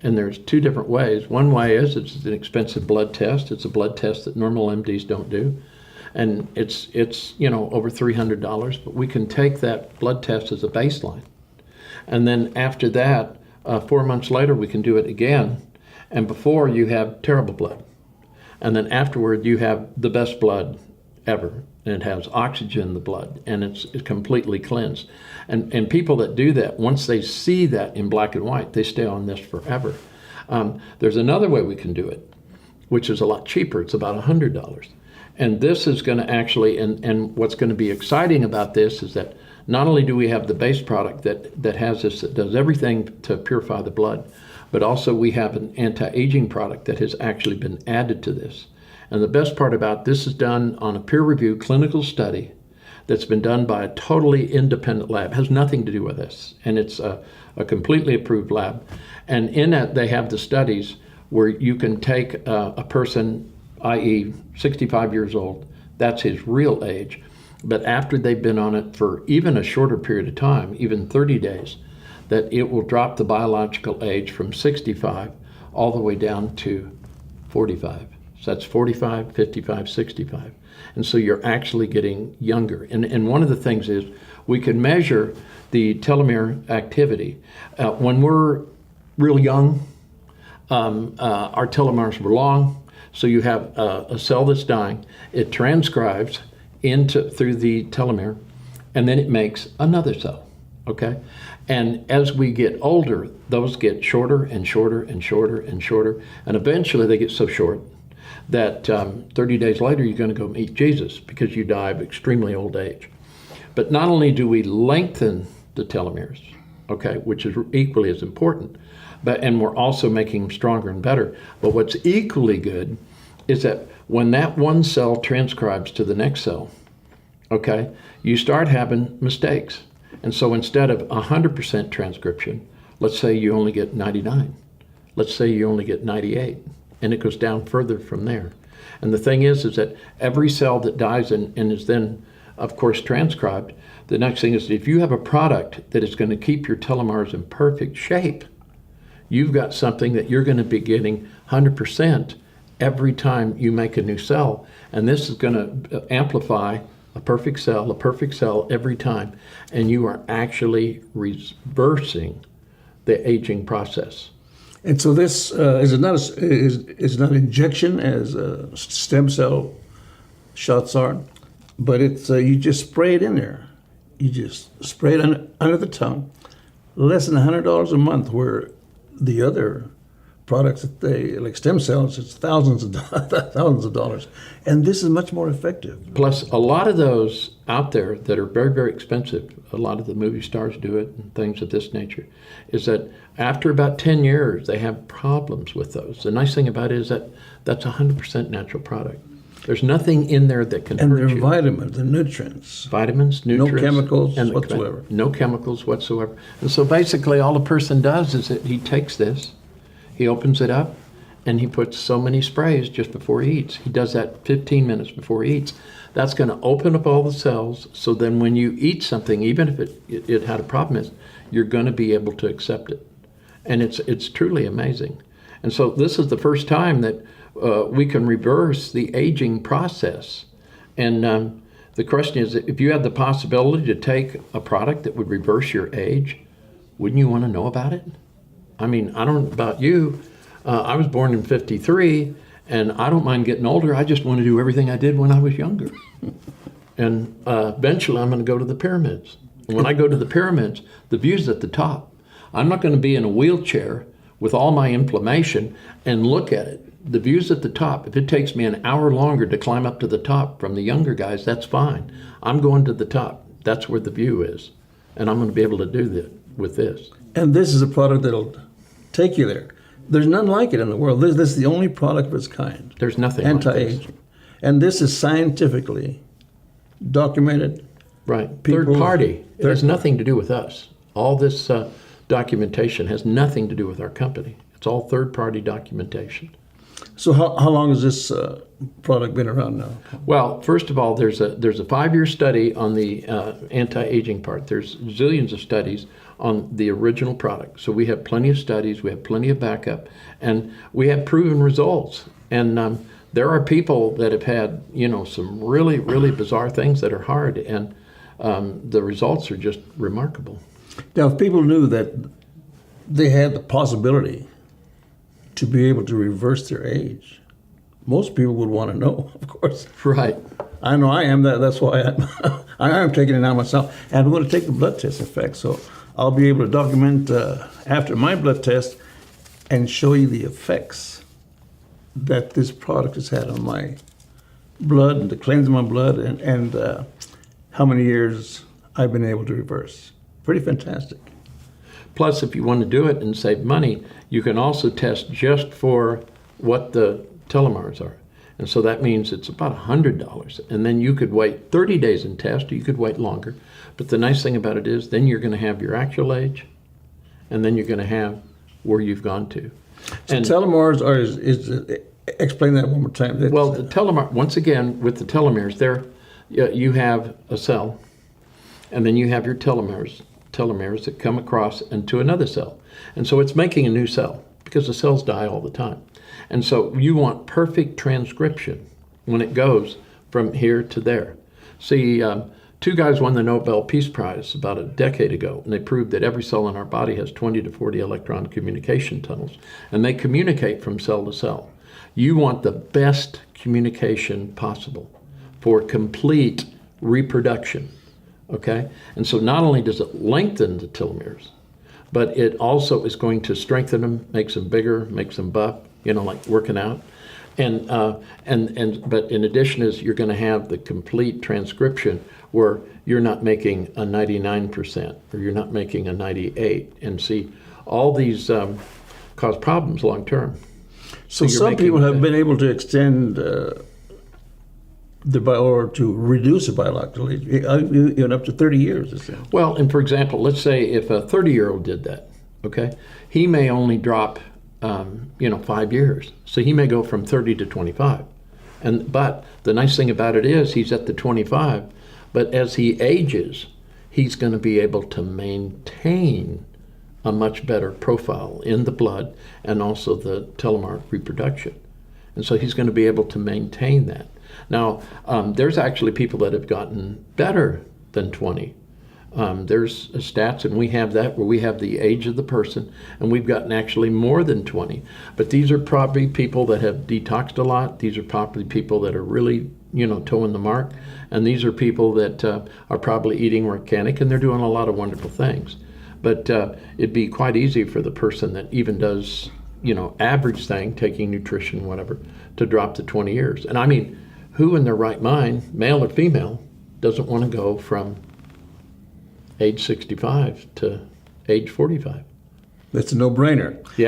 And there's two different ways. One way is it's an expensive blood test. It's a blood test that normal MDs don't do. And it's over $300, but we can take that blood test as a baseline. And then after that, 4 months later, we can do it again. And before, you have terrible blood. And then afterward, you have the best blood ever. And it has oxygen in the blood, and it's completely cleansed. And people that do that, once they see that in black and white, they stay on this forever. There's another way we can do it, which is a lot cheaper. It's about $100. And this is going to actually, and what's going to be exciting about this is that not only do we have the base product that has this, that does everything to purify the blood, but also we have an anti-aging product that has actually been added to this. And the best part about this is done on a peer-reviewed clinical study that's been done by a totally independent lab. It has nothing to do with this. And it's a completely approved lab. And in that, they have the studies where you can take a person, i.e. 65 years old, that's his real age. But after they've been on it for even a shorter period of time, even 30 days, that it will drop the biological age from 65 all the way down to 45. So that's 45, 55, 65. And so you're actually getting younger. And one of the things is we can measure the telomere activity. When we're real young, our telomeres were long. So you have a cell that's dying. It transcribes through the telomere, and then it makes another cell, okay? And as we get older, those get shorter and shorter and shorter and shorter, and eventually they get so short that 30 days later you're going to go meet Jesus because you die of extremely old age. But not only do we lengthen the telomeres, okay, which is equally as important, and we're also making them stronger and better. But what's equally good is that when that one cell transcribes to the next cell, okay, you start having mistakes. And so instead of 100% transcription, let's say you only get 99. Let's say you only get 98. And it goes down further from there. And the thing is that every cell that dies and is then, of course, transcribed, the next thing is if you have a product that is going to keep your telomeres in perfect shape, you've got something that you're going to be getting 100% every time you make a new cell. And this is going to amplify a perfect cell every time. And you are actually reversing the aging process. And so this is not injection as stem cell shots are, but it's you just spray it in there. You just spray it under the tongue. Less than $100 a month, where the other products that they, like stem cells, it's thousands of dollars. And this is much more effective. Plus, a lot of those out there that are very, very expensive, a lot of the movie stars do it and things of this nature, is that after about 10 years, they have problems with those. The nice thing about it is that that's 100% natural product. There's nothing in there that can hurt you. And they're vitamins and nutrients. Vitamins, nutrients. No chemicals whatsoever. No chemicals whatsoever. And so basically all a person does is that he takes this, he opens it up, and he puts so many sprays just before he eats. He does that 15 minutes before he eats. That's going to open up all the cells, so then when you eat something, even if it had a problem, you're going to be able to accept it. And it's truly amazing. And so this is the first time that we can reverse the aging process. And the question is, if you had the possibility to take a product that would reverse your age, wouldn't you want to know about it? I mean, I don't know about you. I was born in 53, and I don't mind getting older. I just want to do everything I did when I was younger. And eventually I'm going to go to the pyramids. And when I go to the pyramids, the view's at the top. I'm not going to be in a wheelchair with all my inflammation and look at it. The view's at the top. If it takes me an hour longer to climb up to the top from the younger guys, that's fine. I'm going to the top. That's where the view is. And I'm going to be able to do that with this. And this is a product that'll take you there. There's none like it in the world. This is the only product of its kind. There's nothing anti-aging. Like this. And this is scientifically documented. Right. Third party. It has nothing to do with us. All this documentation has nothing to do with our company. It's all third party documentation. So how long has this product been around now? Well, first of all, there's a 5-year study on the anti-aging part. There's zillions of studies on the original product. So we have plenty of studies, we have plenty of backup, and we have proven results. And there are people that have had, some really, really bizarre things that are hard, and the results are just remarkable. Now, if people knew that they had the possibility to be able to reverse their age, most people would want to know, of course. Right. I know I am. That's why I am taking it now myself. And I'm going to take the blood test, in fact. So I'll be able to document after my blood test and show you the effects that this product has had on my blood and to cleanse my blood and how many years I've been able to reverse. Pretty fantastic. Plus, if you want to do it and save money, you can also test just for what the telomers are. And so that means it's about $100. And then you could wait 30 days and test, or you could wait longer. But the nice thing about it is then you're going to have your actual age, and then you're going to have where you've gone to. So and telomers explain that one more time. Well, the telomere, once again, with the telomeres, you have a cell, and then you have your telomeres that come across into another cell. And so it's making a new cell because the cells die all the time. And so you want perfect transcription when it goes from here to there. See, 2 guys won the Nobel Peace Prize about a decade ago, and they proved that every cell in our body has 20 to 40 electron communication tunnels, and they communicate from cell to cell. You want the best communication possible for complete reproduction. Okay, and so not only does it lengthen the telomeres, but it also is going to strengthen them, makes them bigger, makes them buff, like working out. And but in addition is you're going to have the complete transcription where you're not making a 99% or you're not making a 98. And see, all these cause problems long term. So some people have been able to extend or to reduce the biological age, even up to 30 years. Well, and for example, let's say if a 30-year-old did that, okay, he may only drop, 5 years. So he may go from 30 to 25. But the nice thing about it is he's at the 25, but as he ages, he's going to be able to maintain a much better profile in the blood and also the telomere reproduction. And so he's going to be able to maintain that. Now, there's actually people that have gotten better than 20. There's stats, and we have that, where we have the age of the person, and we've gotten actually more than 20. But these are probably people that have detoxed a lot. These are probably people that are really, toeing the mark. And these are people that are probably eating organic, and they're doing a lot of wonderful things. But it'd be quite easy for the person that even does, average thing, taking nutrition, whatever, to drop to 20 years. And I mean, who in their right mind, male or female, doesn't want to go from age 65 to age 45? That's a no-brainer. Yeah.